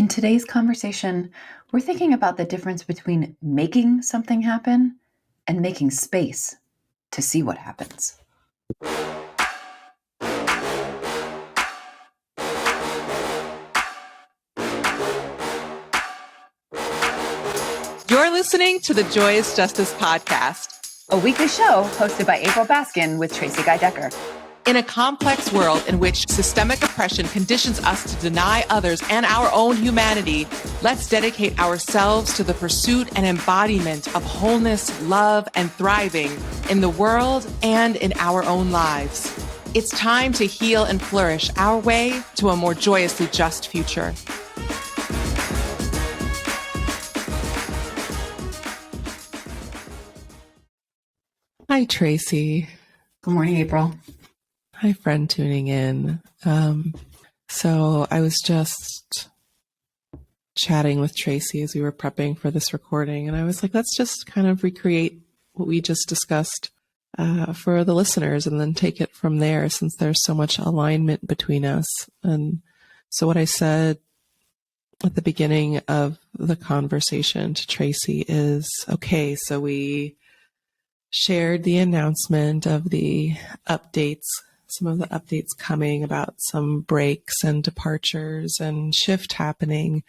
In today's conversation, we're thinking about the difference between making something happen and making space to see what happens. You're listening to the Joyous Justice Podcast, A weekly show hosted by April Baskin with Tracy Guy Decker. in a complex world in which systemic oppression conditions us to deny others and our own humanity. Let's dedicate ourselves to the pursuit and embodiment of wholeness, love, and thriving in the world and in our own lives. It's time to heal and flourish our way to a more joyously just future. Hi, Tracy. Good morning, April. Hi, friend tuning in. So I was just chatting with Tracy as we were prepping for this recording, and I was like, let's just kind of recreate what we just discussed for the listeners and then take it from there, since there's so much alignment between us. And so what I said at the beginning of the conversation to Tracy is, okay, so we shared the announcement of the updates, some of the updates coming about some breaks and departures and shift happening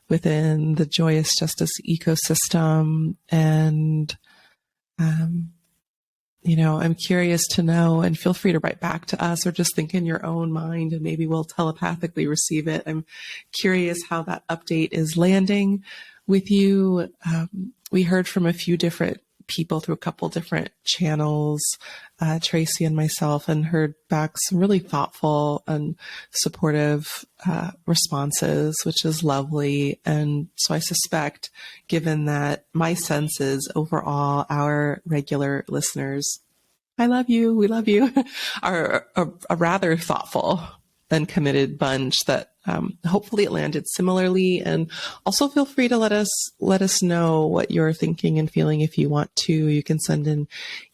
within the Joyous Justice ecosystem. And, I'm curious to know, and feel free to write back to us or just think in your own mind and maybe we'll telepathically receive it. I'm curious how that update is landing with you. We heard from a few different people through a couple different channels, Tracy and myself, and heard back some really thoughtful and supportive responses, which is lovely. And so I suspect, given that my sense is overall our regular listeners, I love you, we love you, are a rather thoughtful and committed bunch that hopefully it landed similarly. And also feel free to let us know what you're thinking and feeling. If you want to, you can send an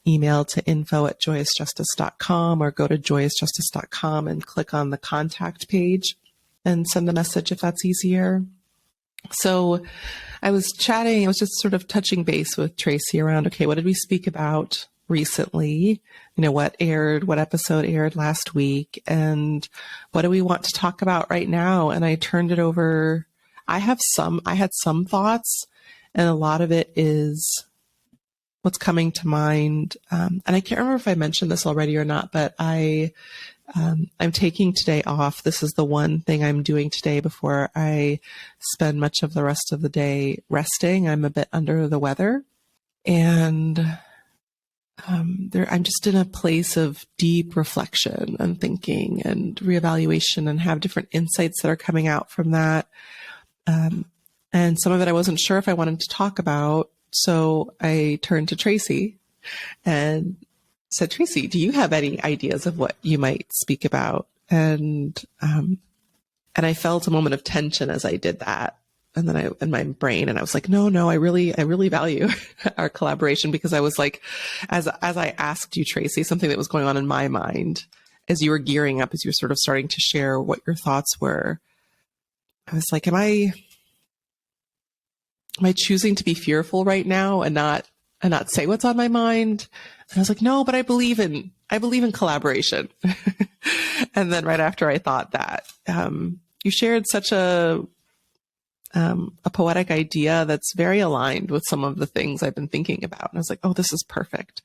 email to info@joyousjustice.com or go to joyousjustice.com and click on the contact page and send a message if that's easier. So I was just sort of touching base with Tracy around, okay, what did we speak about recently? What episode aired last week, and what do we want to talk about right now? And I turned it over. I had some thoughts, and a lot of it is what's coming to mind. And I can't remember if I mentioned this already or not, but I'm taking today off. This is the one thing I'm doing today before I spend much of the rest of the day resting. I'm a bit under the weather, and I'm just in a place of deep reflection and thinking and reevaluation, and have different insights that are coming out from that. And some of it I wasn't sure if I wanted to talk about. So I turned to Tracy and said, Tracy, do you have any ideas of what you might speak about? And I felt a moment of tension as I did that. And then in my brain, and I was like, no, I really value our collaboration, because I was like, as I asked you, Tracy, something that was going on in my mind as you were gearing up, as you were sort of starting to share what your thoughts were, I was like, am I choosing to be fearful right now and not say what's on my mind? And I was like, no, but I believe in collaboration. And then right after I thought that, you shared such a poetic idea that's very aligned with some of the things I've been thinking about. And I was like, oh, this is perfect.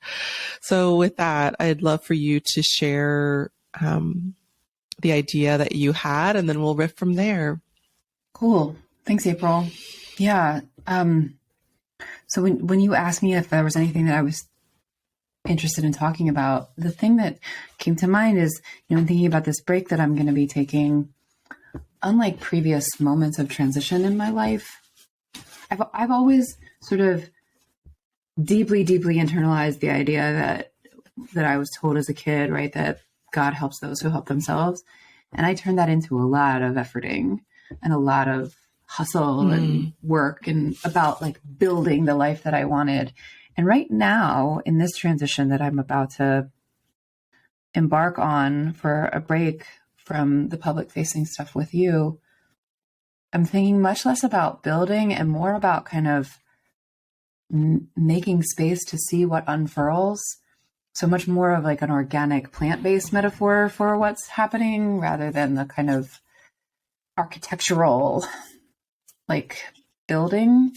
So with that, I'd love for you to share the idea that you had, and then we'll riff from there. Cool. Thanks, April. Yeah. So when you asked me if there was anything that I was interested in talking about, the thing that came to mind is, in thinking about this break that I'm going to be taking, unlike previous moments of transition in my life, I've always sort of deeply, deeply internalized the idea that I was told as a kid, right, that God helps those who help themselves. And I turned that into a lot of efforting and a lot of hustle and work, and about like building the life that I wanted. And right now, in this transition that I'm about to embark on for a break from the public facing stuff with you, I'm thinking much less about building and more about kind of making space to see what unfurls. So much more of like an organic plant-based metaphor for what's happening rather than the kind of architectural, like building,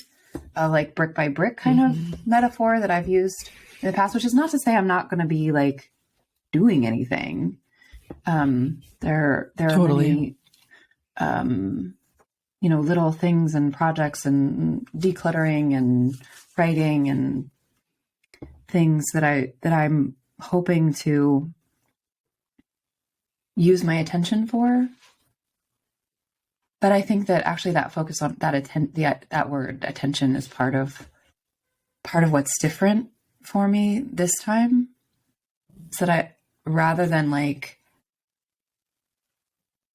like brick by brick kind of metaphor that I've used in the past, which is not to say I'm not going to be like doing anything. There are Totally. many, little things and projects and decluttering and writing and things that I'm hoping to use my attention for. But I think that actually that focus on that word attention is part of what's different for me this time. So that I, rather than like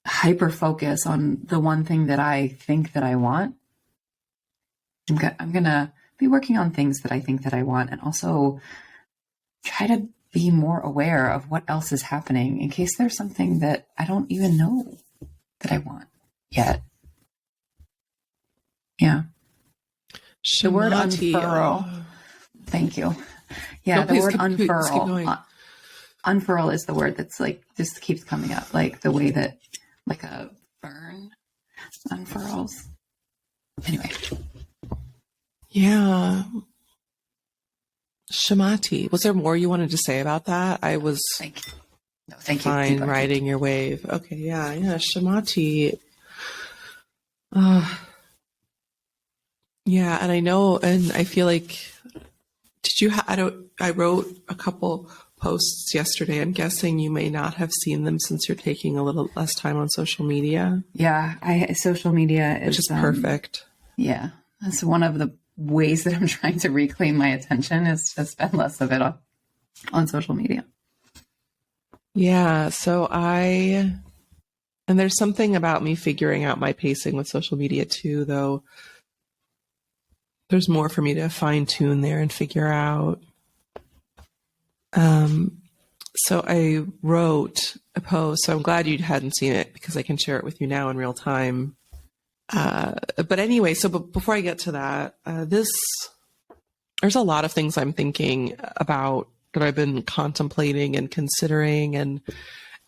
hyper focus on the one thing that I think that I want, I'm gonna be working on things that I think that I want, and also try to be more aware of what else is happening in case there's something that I don't even know that I want yet. Yeah. The word Shamati. unfurl. Thank you. Yeah, No, the please word keep unfurl. going. Unfurl is the word that's like just keeps coming up, like the way that like a fern unfurls. Anyway. Yeah. Shamati. Was there more you wanted to say about that? I was Thank you. No, thank you. fine riding your wave. Okay, yeah. Shamati. Yeah, and I know, and I feel like, I wrote a couple posts yesterday. I'm guessing you may not have seen them since you're taking a little less time on social media. Yeah, social media which is perfect. Yeah, that's one of the ways that I'm trying to reclaim my attention is to spend less of it on social media. Yeah, and there's something about me figuring out my pacing with social media too, though. There's more for me to fine tune there and figure out. So I wrote a post. So I'm glad you hadn't seen it because I can share it with you now in real time. But anyway, but before I get to that, there's a lot of things I'm thinking about that I've been contemplating and considering,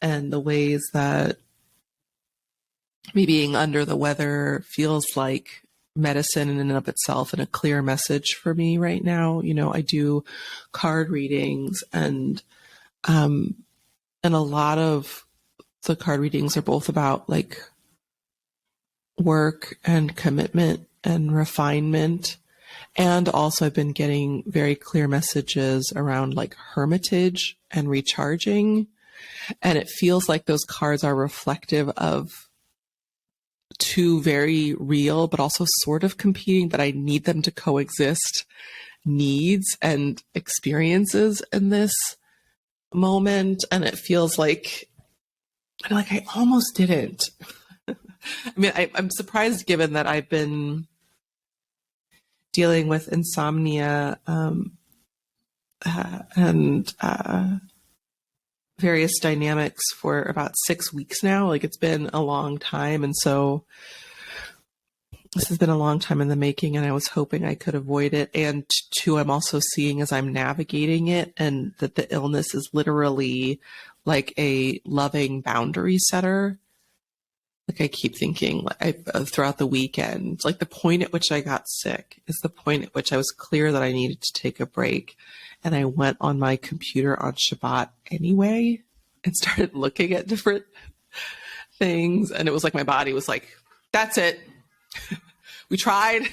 and the ways that me being under the weather feels like medicine in and of itself and a clear message for me right now. I do card readings, and a lot of the card readings are both about like work and commitment and refinement. And also I've been getting very clear messages around like hermitage and recharging. And it feels like those cards are reflective of two very real, but also sort of competing, but I need them to coexist, needs and experiences in this moment. And it feels like I almost didn't. I mean, I'm surprised given that I've been dealing with insomnia and various dynamics for about 6 weeks now. Like it's been a long time. And so this has been a long time in the making, and I was hoping I could avoid it. And two, I'm also seeing as I'm navigating it, and that the illness is literally like a loving boundary setter. Like I keep thinking throughout the weekend, like the point at which I got sick is the point at which I was clear that I needed to take a break. And I went on my computer on Shabbat anyway and started looking at different things. And it was like my body was like, that's it. We tried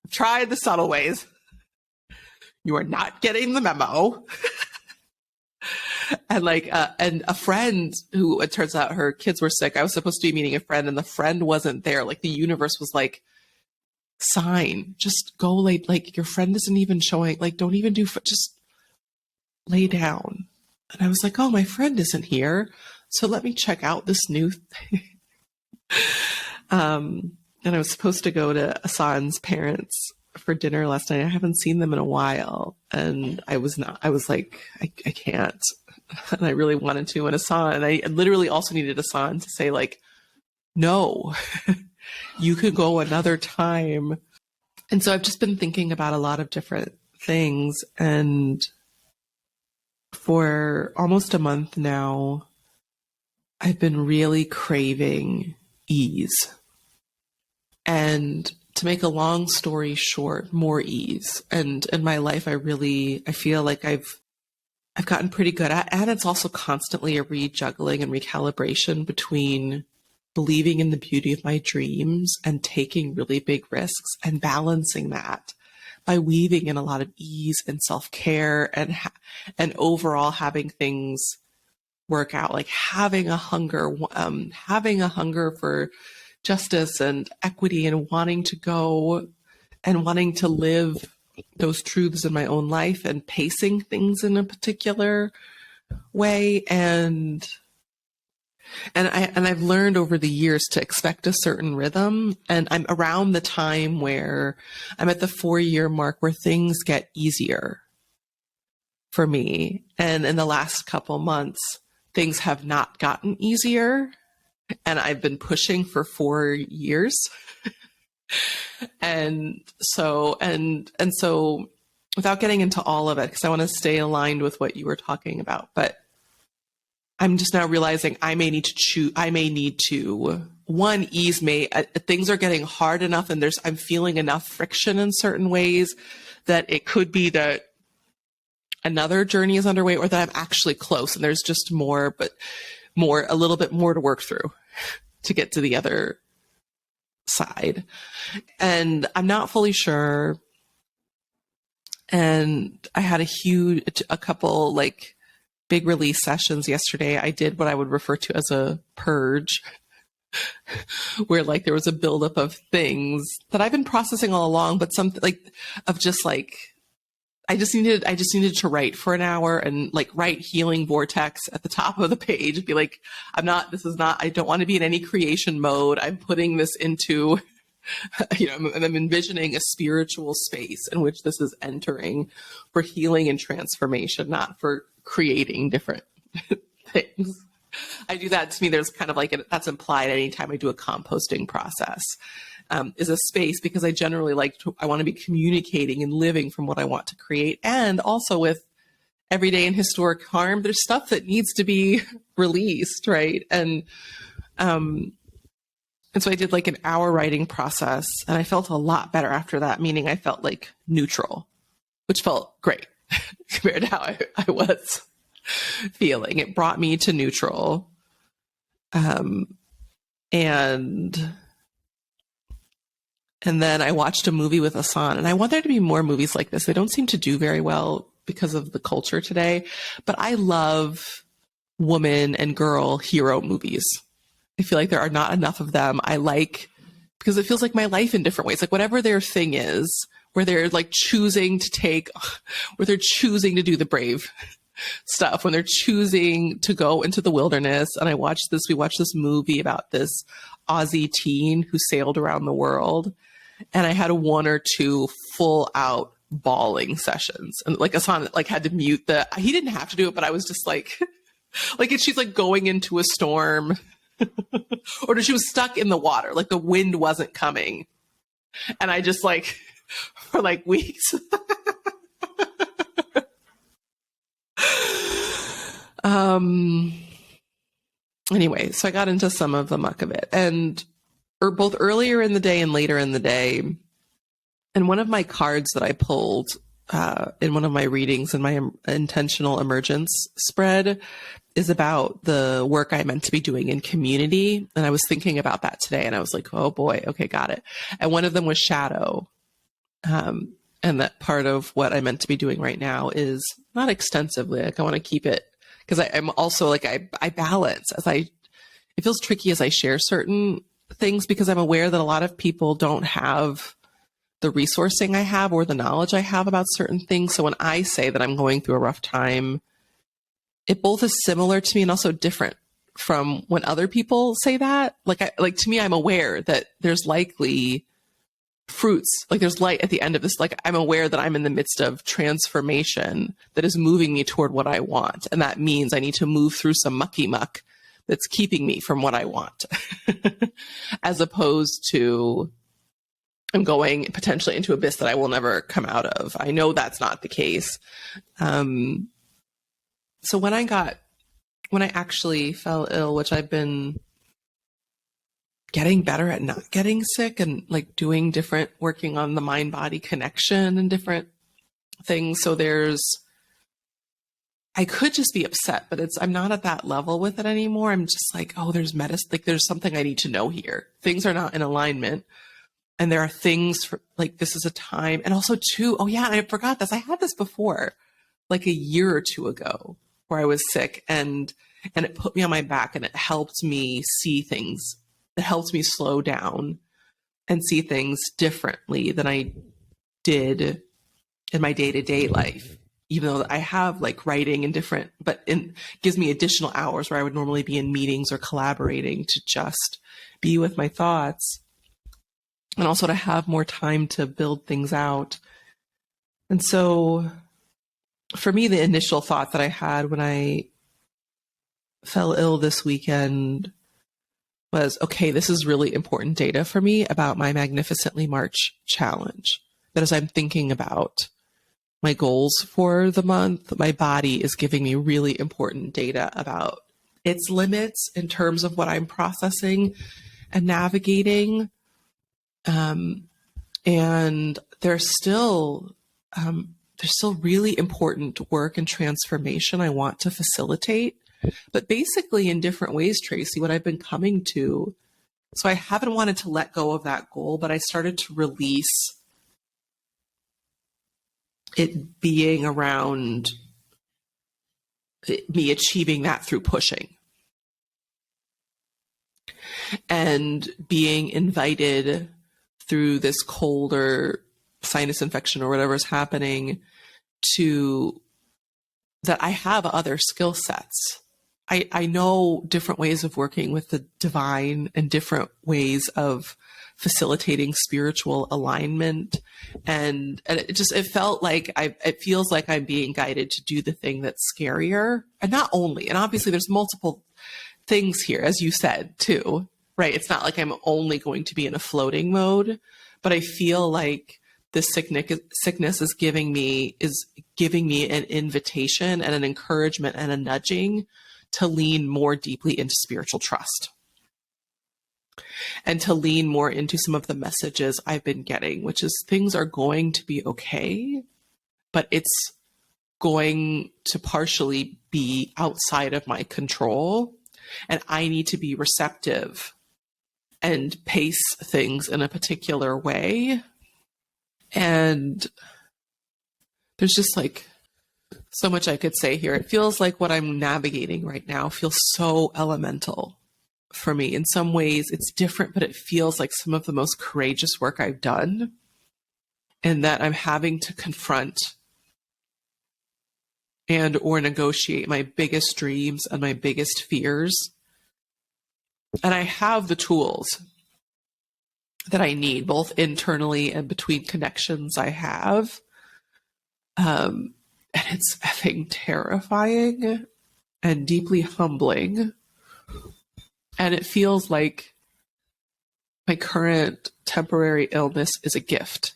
the subtle ways. You are not getting the memo. And and a friend who, it turns out her kids were sick. I was supposed to be meeting a friend and the friend wasn't there. Like the universe was like, sign, just go late. Like your friend isn't even showing, like, don't even just lay down. And I was like, oh, my friend isn't here. So let me check out this new thing. And I was supposed to go to Hassan's parents for dinner last night. I haven't seen them in a while. And I was like, I can't. And I really wanted to. And Hassan, and I literally also needed Hassan to say like, no, you could go another time. And so I've just been thinking about a lot of different things. And for almost a month now, I've been really craving ease. And to make a long story short, more ease. And in my life, I feel like I've gotten pretty good at, and it's also constantly a rejuggling and recalibration between believing in the beauty of my dreams and taking really big risks, and balancing that by weaving in a lot of ease and self-care and overall having things work out, like having a hunger for justice and equity, and wanting to go and wanting to live those truths in my own life, and pacing things in a particular way. And I've learned over the years to expect a certain rhythm. And I'm around the time where I'm at the 4-year mark where things get easier for me. And in the last couple months, things have not gotten easier. And I've been pushing for 4 years. And so without getting into all of it, because I want to stay aligned with what you were talking about, but I'm just now realizing I may need to one, ease me. Things are getting hard enough, and I'm feeling enough friction in certain ways that it could be that another journey is underway, or that I'm actually close and there's just a little bit more to work through to get to the other side. And I'm not fully sure. And I had a couple like big release sessions yesterday. I did what I would refer to as a purge, where like there was a buildup of things that I've been processing all along, but something like of just like, I just needed to write for an hour and like write healing vortex at the top of the page. Be like, I don't want to be in any creation mode. I'm putting this into, I'm envisioning a spiritual space in which this is entering for healing and transformation, not for creating different things. I do that. To me, there's kind of like that's implied anytime I do a composting process. Is a space, because I generally I want to be communicating and living from what I want to create. And also with everyday and historic harm, there's stuff that needs to be released, right? And so I did like an hour writing process, and I felt a lot better after that, meaning I felt like neutral, which felt great compared to how I was feeling. It brought me to neutral. And then I watched a movie with Asan, and I want there to be more movies like this. They don't seem to do very well because of the culture today, but I love woman and girl hero movies. I feel like there are not enough of them. Because it feels like my life in different ways, like whatever their thing is, where they're like choosing to do the brave stuff, when they're choosing to go into the wilderness. And we watched this movie about this Aussie teen who sailed around the world. And I had 1 or 2 full out bawling sessions. And like Asan had to mute he didn't have to do it, but I was just like she's like going into a storm or she was stuck in the water, like the wind wasn't coming. And I just for like weeks. Anyway, so I got into some of the muck of it, both earlier in the day and later in the day. And one of my cards that I pulled in one of my readings in my intentional emergence spread is about the work I meant to be doing in community. And I was thinking about that today, and I was like, oh boy, okay, got it. And one of them was shadow. And that part of what I meant to be doing right now is not extensively, I want to keep it, because I'm also I balance it feels tricky as I share certain things, because I'm aware that a lot of people don't have the resourcing I have or the knowledge I have about certain things. So when I say that I'm going through a rough time, it both is similar to me and also different from when other people say that. To me, I'm aware that there's likely fruits, there's light at the end of this. I'm aware that I'm in the midst of transformation that is moving me toward what I want. And that means I need to move through some mucky muck that's keeping me from what I want, as opposed to I'm going potentially into abyss that I will never come out of. I know that's not the case. So when I actually fell ill, which I've been getting better at not getting sick and like doing working on the mind body connection and different things. So I could just be upset, but I'm not at that level with it anymore. I'm just like, oh, there's medicine. Like there's something I need to know here. Things are not in alignment. And there are things like, this is a time. And also too, oh yeah, I forgot this. I had this before, like a year or two ago, where I was sick and it put me on my back and it helped me see things. It helped me slow down and see things differently than I did in my day-to-day life. Even though I have like writing and but it gives me additional hours where I would normally be in meetings or collaborating to just be with my thoughts, and also to have more time to build things out. And so for me, the initial thought that I had when I fell ill this weekend was, okay, this is really important data for me about my Magnificently March challenge. That as I'm thinking about my goals for the month, my body is giving me really important data about its limits in terms of what I'm processing and navigating. And there's still really important work and transformation I want to facilitate, but basically in different ways, Tracy, what I've been coming to. So I haven't wanted to let go of that goal, but I started to release it being around me achieving that through pushing and being invited through this cold or sinus infection or whatever is happening to that I have other skill sets. I know different ways of working with the divine and different ways of facilitating spiritual alignment. And it felt like it feels like I'm being guided to do the thing that's scarier. And not only, and obviously there's multiple things here, as you said too, right? It's not like I'm only going to be in a floating mode, but I feel like this sickness is giving me an invitation and an encouragement and a nudging to lean more deeply into spiritual trust and to lean more into some of the messages I've been getting, which is things are going to be okay, but it's going to partially be outside of my control. And I need to be receptive and pace things in a particular way. And there's just like so much I could say here. It feels like what I'm navigating right now feels so elemental for me. In some ways it's different, but it feels like some of the most courageous work I've done, and that I'm having to confront and or negotiate my biggest dreams and my biggest fears. And I have the tools that I need, both internally and between connections I have. And it's effing terrifying and deeply humbling. And it feels like my current temporary illness is a gift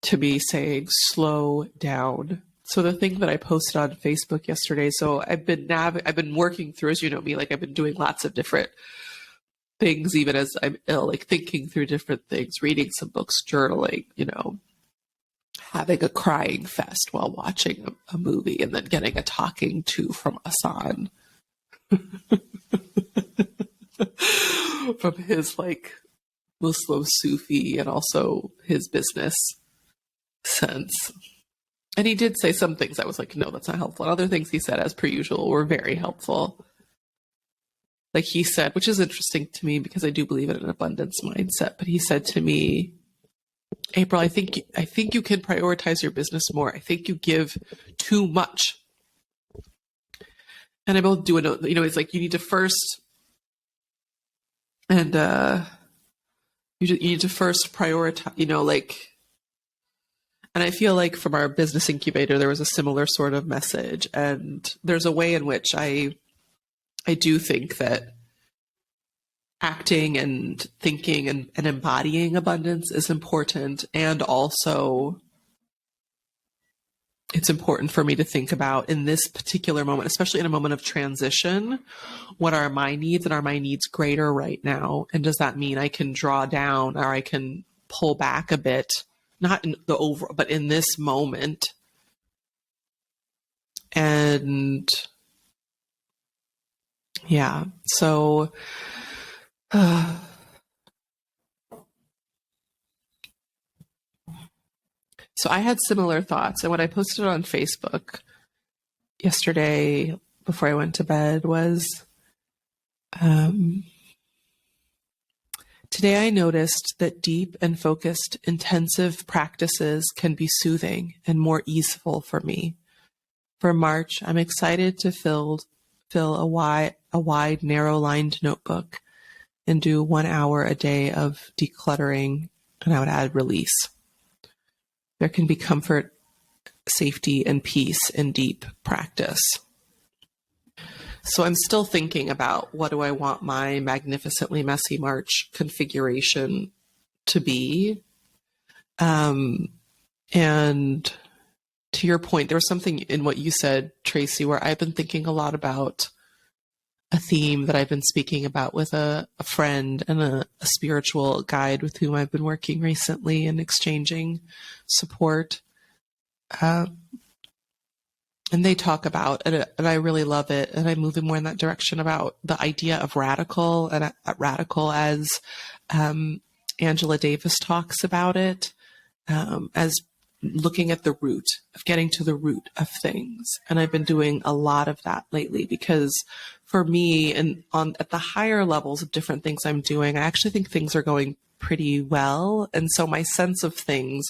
to me, saying, slow down. So the thing that I posted on Facebook yesterday, so I've been working through, as you know me, like I've been doing lots of different things, even as I'm ill, like thinking through different things, reading some books, journaling, having a crying fest while watching a movie, and then getting a talking to from Asan from his like Muslim Sufi and also his business sense. And he did say some things I was like, no, that's not helpful. And other things he said, as per usual, were very helpful. Like he said, which is interesting to me because I do believe in an abundance mindset, but he said to me, April, I think you can prioritize your business more. I think you give too much. And I both do it, it's like you need to first, and you need to first prioritize, and I feel like from our business incubator, there was a similar sort of message. And there's a way in which I I do think that acting and thinking and embodying abundance is important. And also, it's important for me to think about in this particular moment, especially in a moment of transition, what are my needs, and are my needs greater right now? And does that mean I can draw down or I can pull back a bit, not in the over, but in this moment? And yeah, so so I had similar thoughts. And what I posted on Facebook yesterday before I went to bed was, today I noticed that deep and focused, intensive practices can be soothing and more easeful for me. For March, I'm excited to fill a wide, narrow-lined notebook and do 1 hour a day of decluttering, and I would add release. There can be comfort, safety, and peace in deep practice. So I'm still thinking about, what do I want my magnificently messy March configuration to be? And to your point, there was something in what you said, Tracy, where I've been thinking a lot about a theme that I've been speaking about with a friend and a spiritual guide with whom I've been working recently and exchanging support. And they talk about, and I really love it, and I'm moving more in that direction, about the idea of radical, and radical as Angela Davis talks about it, as looking at the root, of getting to the root of things. And I've been doing a lot of that lately, because for me, and at the higher levels of different things I'm doing, I actually think things are going pretty well. And so my sense of things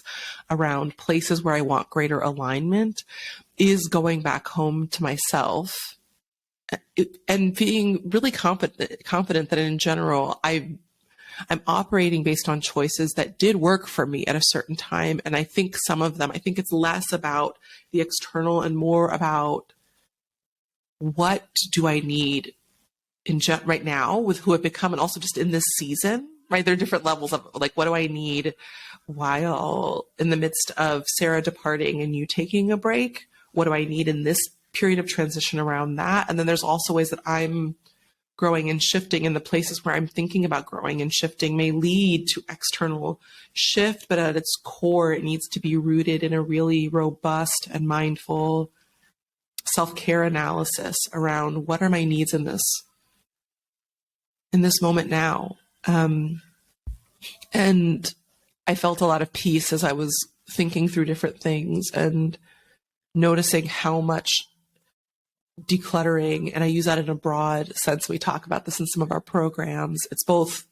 around places where I want greater alignment is going back home to myself and being really confident that in general, I'm operating based on choices that did work for me at a certain time. And I think some of them, I think it's less about the external and more about, what do I need right now with who I've become, and also just in this season, right? There are different levels of, like, what do I need while in the midst of Sarah departing and you taking a break? What do I need in this period of transition around that? And then there's also ways that I'm growing and shifting, and the places where I'm thinking about growing and shifting may lead to external shift, but at its core, it needs to be rooted in a really robust and mindful self-care analysis around, what are my needs in this moment now. And I felt a lot of peace as I was thinking through different things and noticing how much decluttering, and I use that in a broad sense. We talk about this in some of our programs. It's both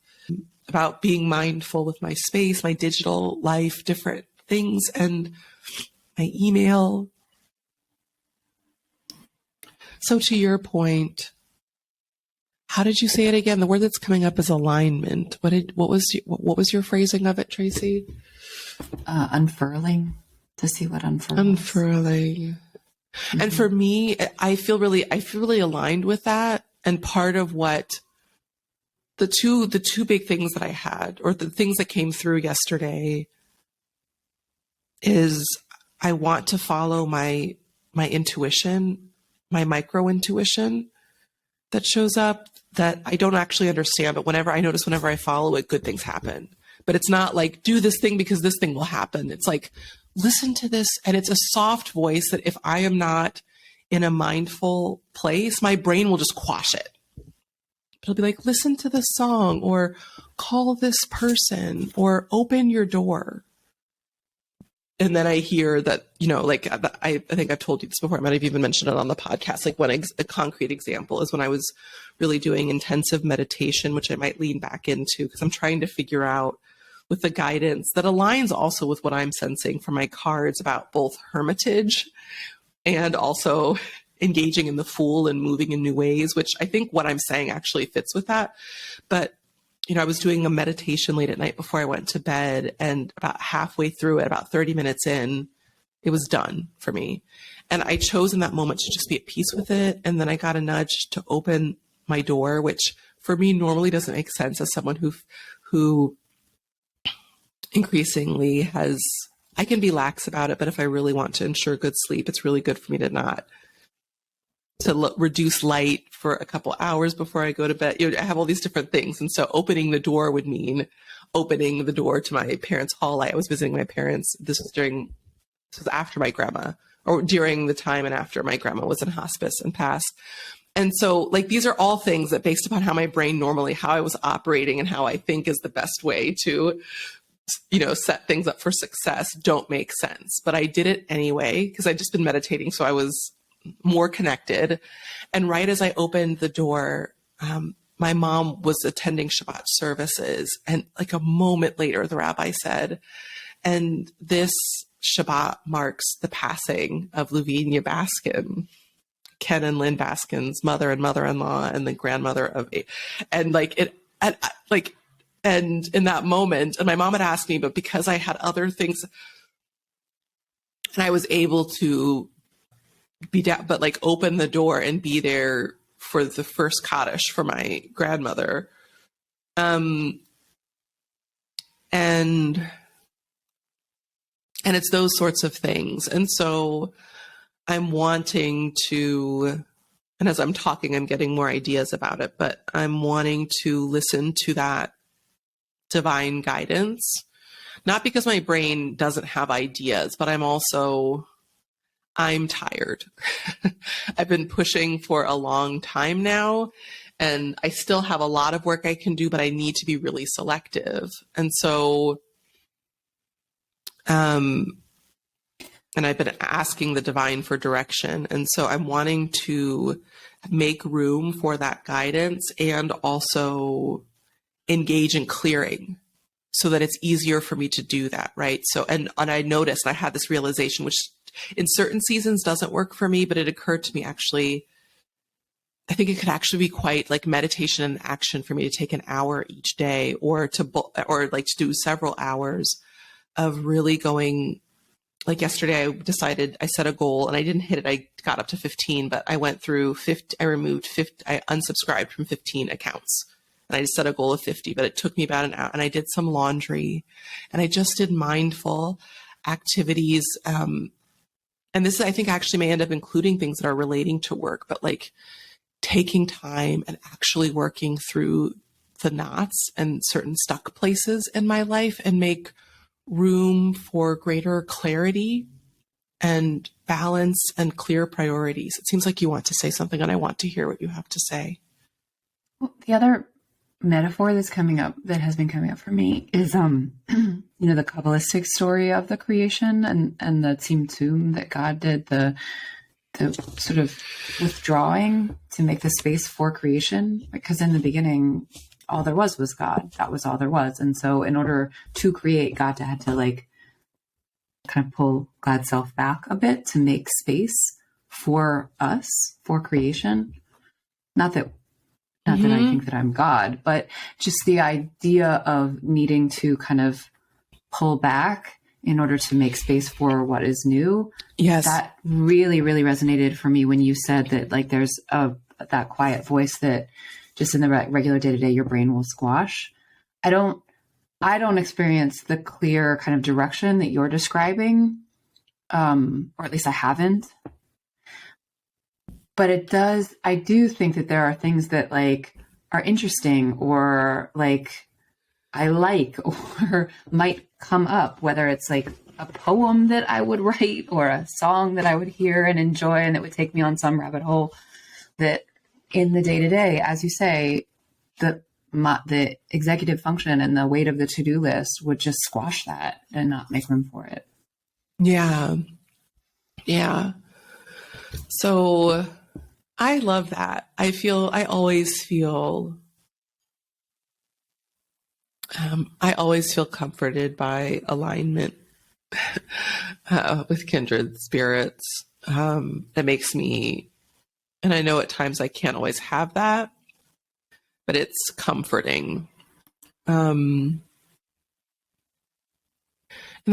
about being mindful with my space, my digital life, different things, and my email. So to your point, how did you say it again? The word that's coming up is alignment. What was your phrasing of it, Tracy? Unfurling, to see what unfurls. Unfurling. Mm-hmm. And for me, I feel really aligned with that. And part of what the two big things that I had, or the things that came through yesterday, is I want to follow my intuition, my micro intuition that shows up that I don't actually understand, but whenever I follow it, good things happen. But it's not like, do this thing because this thing will happen. It's like, listen to this. And it's a soft voice that if I am not in a mindful place, my brain will just quash it. It'll be like, listen to this song, or call this person, or open your door. And then I hear that, I think I've told you this before. I might have even mentioned it on the podcast. Like, a concrete example is when I was really doing intensive meditation, which I might lean back into, because I'm trying to figure out, with the guidance that aligns also with what I'm sensing from my cards about both hermitage and also engaging in the Fool and moving in new ways, which I think what I'm saying actually fits with that. But I was doing a meditation late at night before I went to bed, and about halfway through it, about 30 minutes in, it was done for me. And I chose in that moment to just be at peace with it. And then I got a nudge to open my door, which for me normally doesn't make sense as someone who increasingly has, I can be lax about it, but if I really want to ensure good sleep, it's really good for me to not reduce light for a couple hours before I go to bed. I have all these different things. And so opening the door would mean opening the door to my parents' hall. I was visiting my parents. This was after my grandma, or during the time and after my grandma was in hospice and passed. And so like, these are all things that based upon how my brain normally, how I was operating and how I think is the best way to, set things up for success don't make sense. But I did it anyway, because I'd just been meditating. So I was more connected. And right as I opened the door, my mom was attending Shabbat services. And like a moment later, the rabbi said, and this Shabbat marks the passing of Lavinia Baskin, Ken and Lynn Baskin's mother and mother-in-law, and the grandmother of, and and in that moment, and my mom had asked me, but because I had other things and I was able to be down, but like open the door and be there for the first Kaddish for my grandmother. And it's those sorts of things. And so I'm wanting to, and as I'm talking, I'm getting more ideas about it, but I'm wanting to listen to that divine guidance, not because my brain doesn't have ideas, but I'm tired. I've been pushing for a long time now, and I still have a lot of work I can do, but I need to be really selective. And so, and I've been asking the divine for direction. And so I'm wanting to make room for that guidance and also engage in clearing so that it's easier for me to do that. Right. So, and I noticed I had this realization, which in certain seasons doesn't work for me, but it occurred to me actually, I think it could actually be quite like meditation and action for me to take an hour each day or to do several hours of really going. Like yesterday, I set a goal and I didn't hit it. I got up to 15, but I went through 50. I removed 50. I unsubscribed from 15 accounts and I just set a goal of 50, but it took me about an hour, and I did some laundry and I just did mindful activities. And this, I think, actually may end up including things that are relating to work, but like taking time and actually working through the knots and certain stuck places in my life and make room for greater clarity and balance and clear priorities. It seems like you want to say something, and I want to hear what you have to say. Well, the other metaphor that has been coming up for me is, the Kabbalistic story of the creation and the Tzimtzum that God did, the sort of withdrawing to make the space for creation, because in the beginning, all there was God. That was all there was. And so in order to create, God had to like kind of pull God's self back a bit to make space for us, for creation. Not that I think that I'm God, but just the idea of needing to kind of pull back in order to make space for what is new. Yes. That really, really resonated for me when you said that like there's that quiet voice that just in the regular day-to-day, your brain will squash. I don't experience the clear kind of direction that you're describing, or at least I haven't. But I do think that there are things that like are interesting or like I like or might come up, whether it's like a poem that I would write or a song that I would hear and enjoy and that would take me on some rabbit hole that in the day-to-day, as you say, the executive function and the weight of the to-do list would just squash that and not make room for it. Yeah. Yeah. So I love that. I always feel comforted by alignment with kindred spirits. That makes me, and I know at times I can't always have that, but it's comforting. And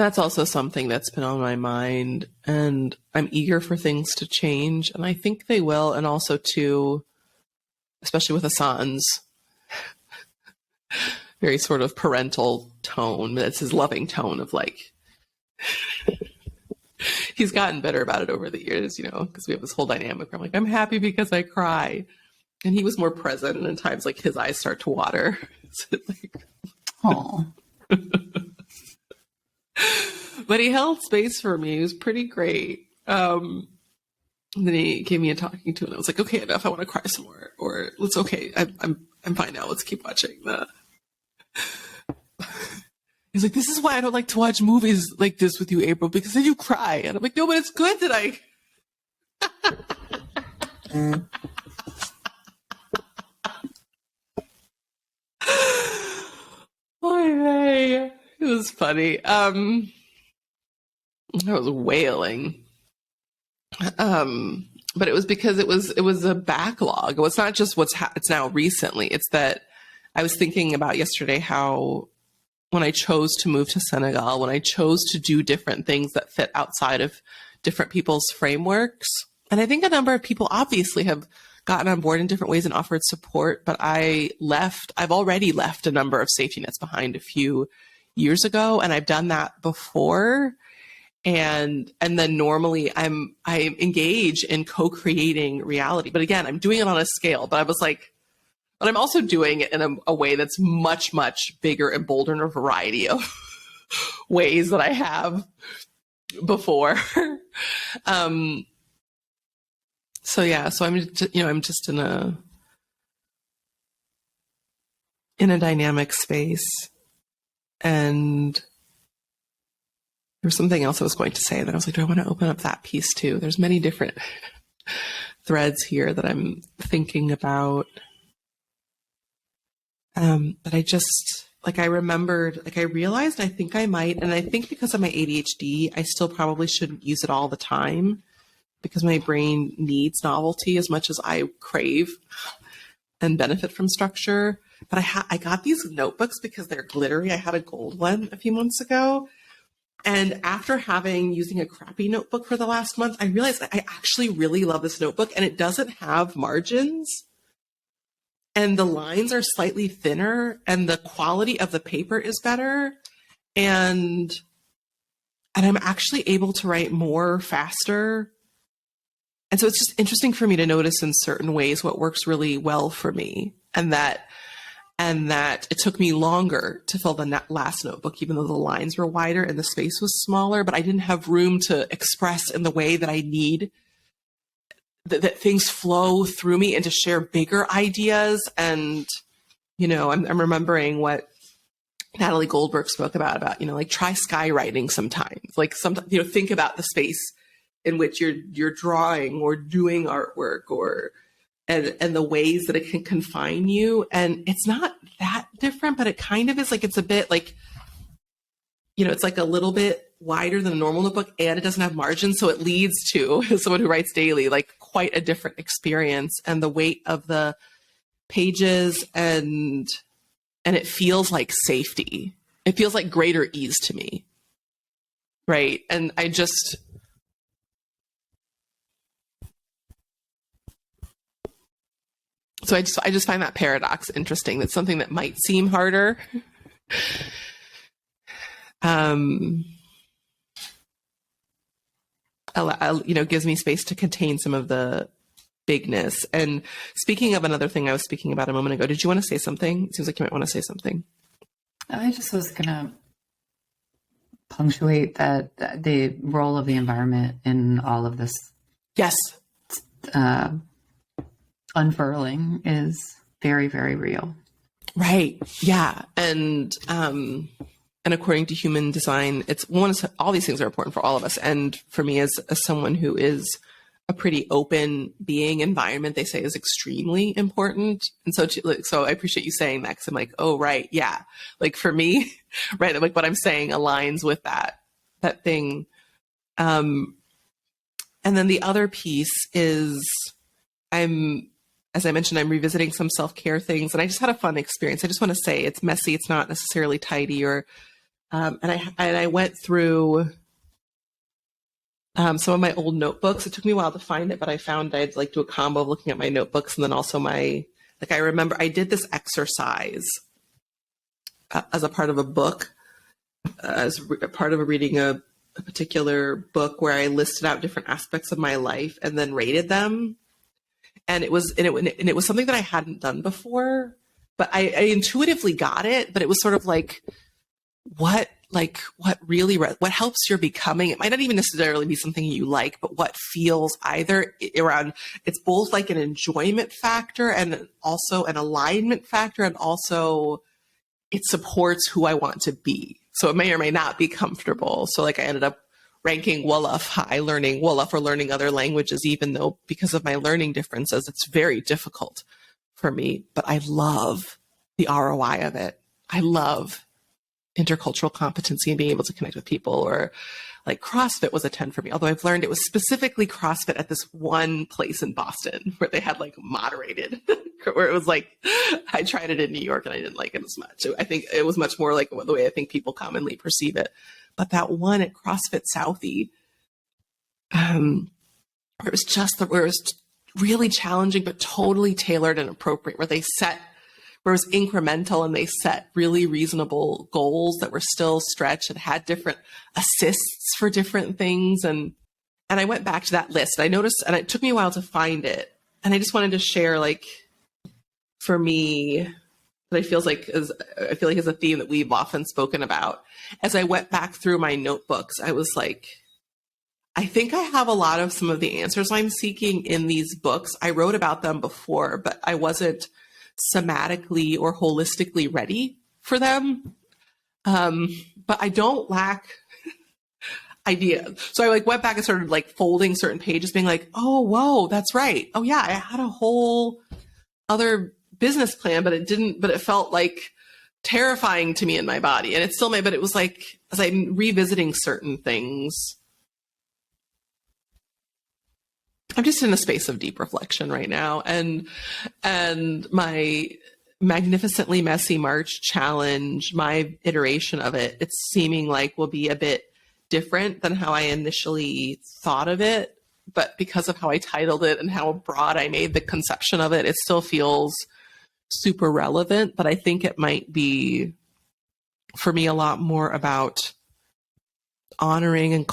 that's also something that's been on my mind, and I'm eager for things to change, and I think they will. And also too, especially with Hassan's very sort of parental tone. That's his loving tone of like, he's gotten better about it over the years, because we have this whole dynamic where I'm like, I'm happy because I cry. And he was more present, and at times like his eyes start to water. So, like, Oh, but he held space for me. It was pretty great. And then he gave me a talking to, and I was like, okay, enough. I want to cry some more. Or it's okay. I'm fine now. Let's keep watching. He's like, this is why I don't like to watch movies like this with you, April, because then you cry. And I'm like, no, but it's good that I. It was funny. I was wailing. But it was because it was a backlog. It's not just it's now recently. It's that I was thinking about yesterday how when I chose to move to Senegal, when I chose to do different things that fit outside of different people's frameworks, and I think a number of people obviously have gotten on board in different ways and offered support, but I've already left a number of safety nets behind a few years ago, and I've done that before. And then normally I engage in co-creating reality. But again, I'm doing it on a scale, but I was like, but I'm also doing it in a way that's much, much bigger and bolder in a variety of ways that I have before. So I'm just in a dynamic space, and there was something else I was going to say, and then I was like, do I want to open up that piece too? There's many different threads here that I'm thinking about. But I remembered, I realized I think I might, and I think because of my ADHD, I still probably shouldn't use it all the time because my brain needs novelty as much as I crave and benefit from structure. But I got these notebooks because they're glittery. I had a gold one a few months ago. And after using a crappy notebook for the last month, I realized I actually really love this notebook, and it doesn't have margins. And the lines are slightly thinner, and the quality of the paper is better. And I'm actually able to write more faster. And so it's just interesting for me to notice in certain ways what works really well for me. And that it took me longer to fill the last notebook, even though the lines were wider and the space was smaller, but I didn't have room to express in the way that I need, that things flow through me and to share bigger ideas. And, I'm remembering what Natalie Goldberg spoke about, like try skywriting sometimes, like sometimes, think about the space in which you're drawing or doing artwork and the ways that it can confine you. And it's not that different, but it kind of is. Like, it's a bit like, it's like a little bit wider than a normal notebook, and it doesn't have margins. So it leads to, as someone who writes daily, like quite a different experience, and the weight of the pages and it feels like safety. It feels like greater ease to me. Right. And I just find that paradox interesting. That's something that might seem harder. Gives me space to contain some of the bigness. And speaking of another thing I was speaking about a moment ago, did you want to say something? It seems like you might want to say something. I just was going to punctuate that the role of the environment in all of this. Yes. Unfurling is very, very real. Right. Yeah. And according to human design, all these things are important for all of us. And for me, as someone who is a pretty open being, environment, they say, is extremely important. And so I appreciate you saying that, because I'm like, oh, right. Yeah. Like for me, right. Like what I'm saying aligns with that thing. And then the other piece is as I mentioned, I'm revisiting some self-care things, and I just had a fun experience. I just want to say it's messy. It's not necessarily tidy, and I went through some of my old notebooks. It took me a while to find it, but I found I'd like do a combo of looking at my notebooks and then also my Like I remember I did this exercise as a part of a book, as a part of reading a particular book where I listed out different aspects of my life and then rated them. And it was something that I hadn't done before, but I intuitively got it. But it was sort of like what really what helps your becoming. It might not even necessarily be something you like, but what feels either around. It's both like an enjoyment factor and also an alignment factor, and also it supports who I want to be. So it may or may not be comfortable. So like I ended up ranking Wolof high, learning Wolof or learning other languages, even though because of my learning differences, it's very difficult for me. But I love the ROI of it. I love intercultural competency and being able to connect with people. Or like CrossFit was a 10 for me, although I've learned it was specifically CrossFit at this one place in Boston where they had like moderated, where it was like, I tried it in New York and I didn't like it as much. I think it was much more like the way I think people commonly perceive it. But that one at CrossFit Southie, where it was really challenging, but totally tailored and appropriate, where it was incremental and they set really reasonable goals that were still stretched and had different assists for different things. And I went back to that list and I noticed, and it took me a while to find it. And I just wanted to share, like, for me, that I feel like is a theme that we've often spoken about. As I went back through my notebooks, I was like, I think I have a lot of some of the answers I'm seeking in these books. I wrote about them before, but I wasn't somatically or holistically ready for them. But I don't lack ideas. So I like went back and started like folding certain pages, being like, oh, whoa, that's right. Oh yeah, I had a whole other business plan, but it felt like terrifying to me in my body. And it still may, but it was like, as I'm revisiting certain things, I'm just in a space of deep reflection right now. And my Magnificently Messy March challenge, my iteration of it, it's seeming like will be a bit different than how I initially thought of it. But because of how I titled it and how broad I made the conception of it, it still feels super relevant. But I think it might be, for me, a lot more about honoring and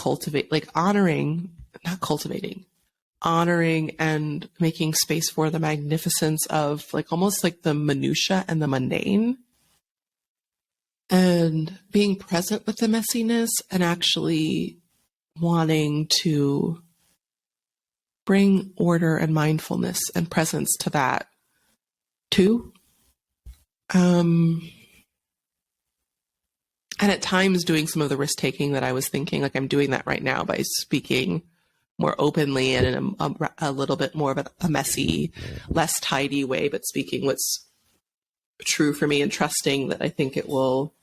honoring and making space for the magnificence of like almost like the minutia and the mundane, and being present with the messiness and actually wanting to bring order and mindfulness and presence to that too. And at times doing some of the risk taking that I was thinking, like I'm doing that right now by speaking more openly and in a little bit more of a messy, less tidy way, but speaking what's true for me and trusting that I think it will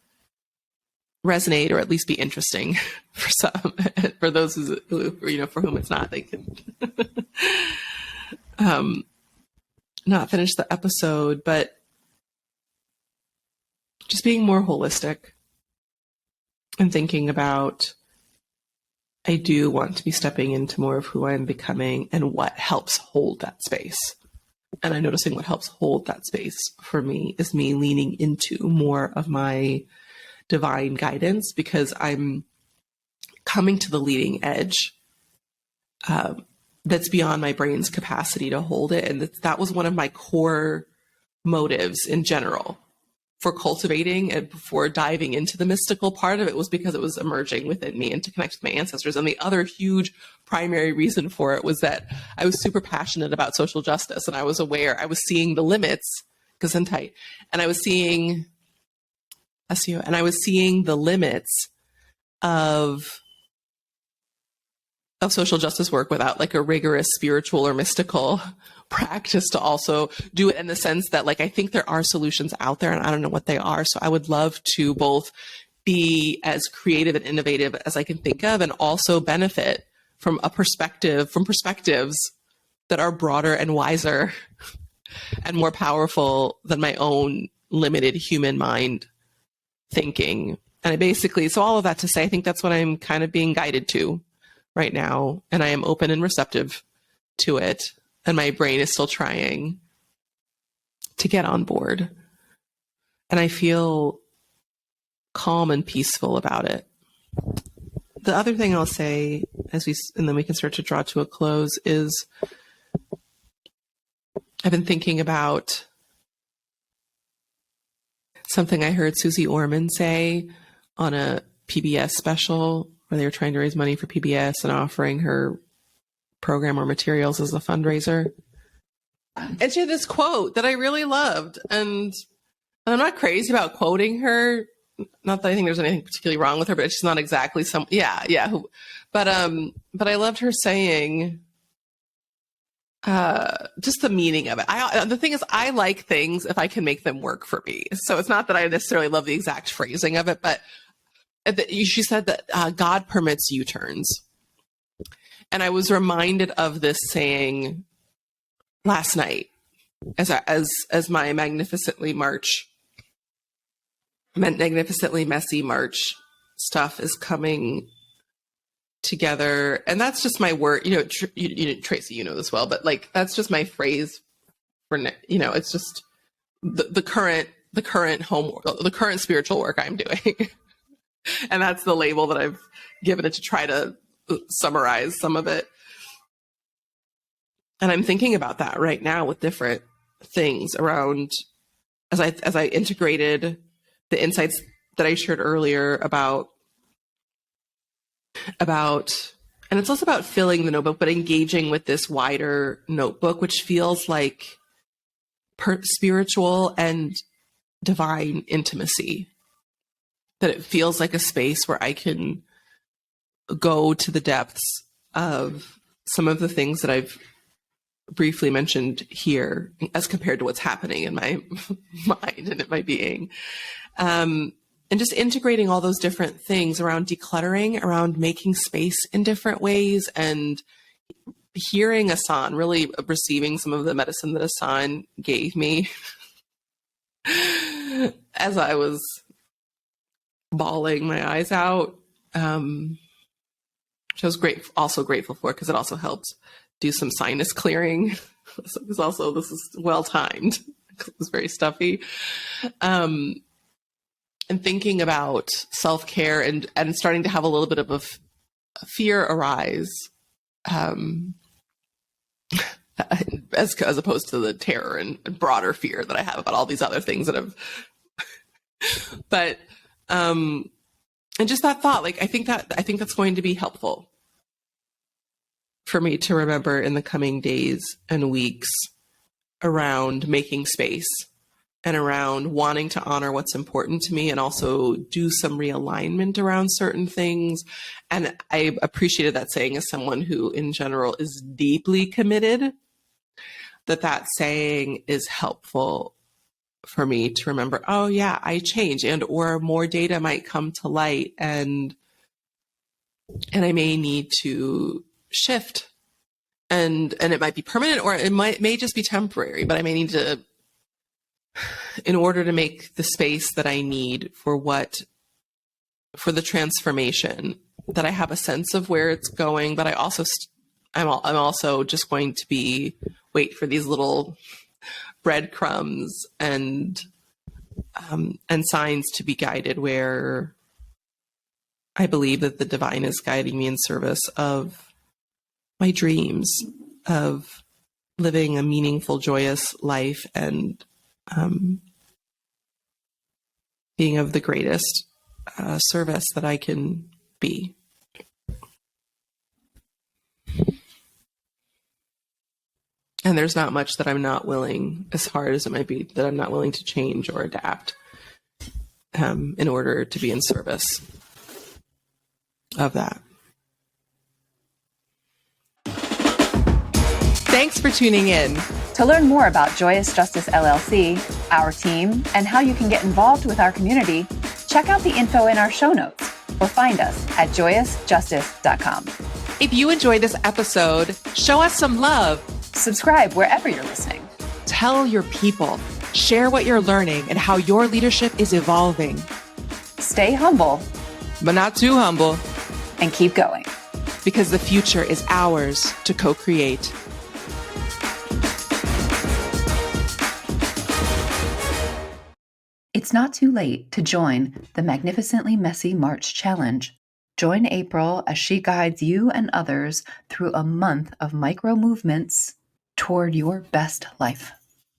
resonate or at least be interesting for some, for those who for whom it's not, they can not finish the episode, but just being more holistic and thinking about, I do want to be stepping into more of who I'm becoming and what helps hold that space. And I'm noticing what helps hold that space for me is me leaning into more of my divine guidance, because I'm coming to the leading edge that's beyond my brain's capacity to hold it. And that was one of my core motives in general for cultivating and before diving into the mystical part of it, was because it was emerging within me and to connect with my ancestors. And the other huge primary reason for it was that I was super passionate about social justice, and I was aware, I was seeing the limits, Gesundheit, and I was seeing SEO, and I was seeing the limits of social justice work without like a rigorous spiritual or mystical practice to also do it, in the sense that like I think there are solutions out there and I don't know what they are. So I would love to both be as creative and innovative as I can think of, and also benefit from perspectives that are broader and wiser and more powerful than my own limited human mind thinking. And so all of that to say, I think that's what I'm kind of being guided to right now. And I am open and receptive to it. And my brain is still trying to get on board. And I feel calm and peaceful about it. The other thing I'll say, and then we can start to draw to a close, is I've been thinking about something I heard Susie Orman say on a PBS special where they were trying to raise money for PBS and offering her program or materials as a fundraiser. And she had this quote that I really loved. And I'm not crazy about quoting her. Not that I think there's anything particularly wrong with her, but she's not exactly but I loved her saying, just the meaning of it. The thing is, I like things if I can make them work for me. So it's not that I necessarily love the exact phrasing of it, but she said that God permits U-turns. And I was reminded of this saying last night as my magnificently messy March stuff is coming together. And that's just my word, Tracy, you know this well, but like, that's just my phrase for, it's just the current spiritual work I'm doing. And that's the label that I've given it to try to summarize some of it. And I'm thinking about that right now with different things around, as I integrated the insights that I shared earlier about, and it's also about filling the notebook, but engaging with this wider notebook, which feels like spiritual and divine intimacy, that it feels like a space where I can go to the depths of some of the things that I've briefly mentioned here as compared to what's happening in my mind and in my being. And just integrating all those different things around decluttering, around making space in different ways, and hearing Asan, really receiving some of the medicine that Asan gave me as I was bawling my eyes out, which I was also grateful for, because it also helped do some sinus clearing. This is well timed. It was very stuffy. And thinking about self-care and starting to have a little bit of a fear arise, as opposed to the terror and broader fear that I have about all these other things that have, but, and just that thought, like, I think that's going to be helpful for me to remember in the coming days and weeks around making space and around wanting to honor what's important to me and also do some realignment around certain things. And I appreciated that saying as someone who in general is deeply committed, that saying is helpful for me to remember, oh yeah, I change, and or more data might come to light and I may need to shift, and it might be permanent or it may just be temporary, but I may need to, in order to make the space that I need for the transformation, that I have a sense of where it's going, but I'm also just going to wait for these little breadcrumbs and signs to be guided where I believe that the divine is guiding me in service of my dreams of living a meaningful, joyous life and being of the greatest service that I can be. And there's not much that I'm not willing, as hard as it might be, that I'm not willing to change or adapt in order to be in service of that. Thanks for tuning in. To learn more about Joyous Justice LLC, our team, and how you can get involved with our community, check out the info in our show notes or find us at joyousjustice.com. If you enjoyed this episode, show us some love. Subscribe wherever you're listening. Tell your people. Share what you're learning and how your leadership is evolving. Stay humble, but not too humble. And keep going. Because the future is ours to co-create. It's not too late to join the Magnificently Messy March Challenge. Join April as she guides you and others through a month of micro movements toward your best life.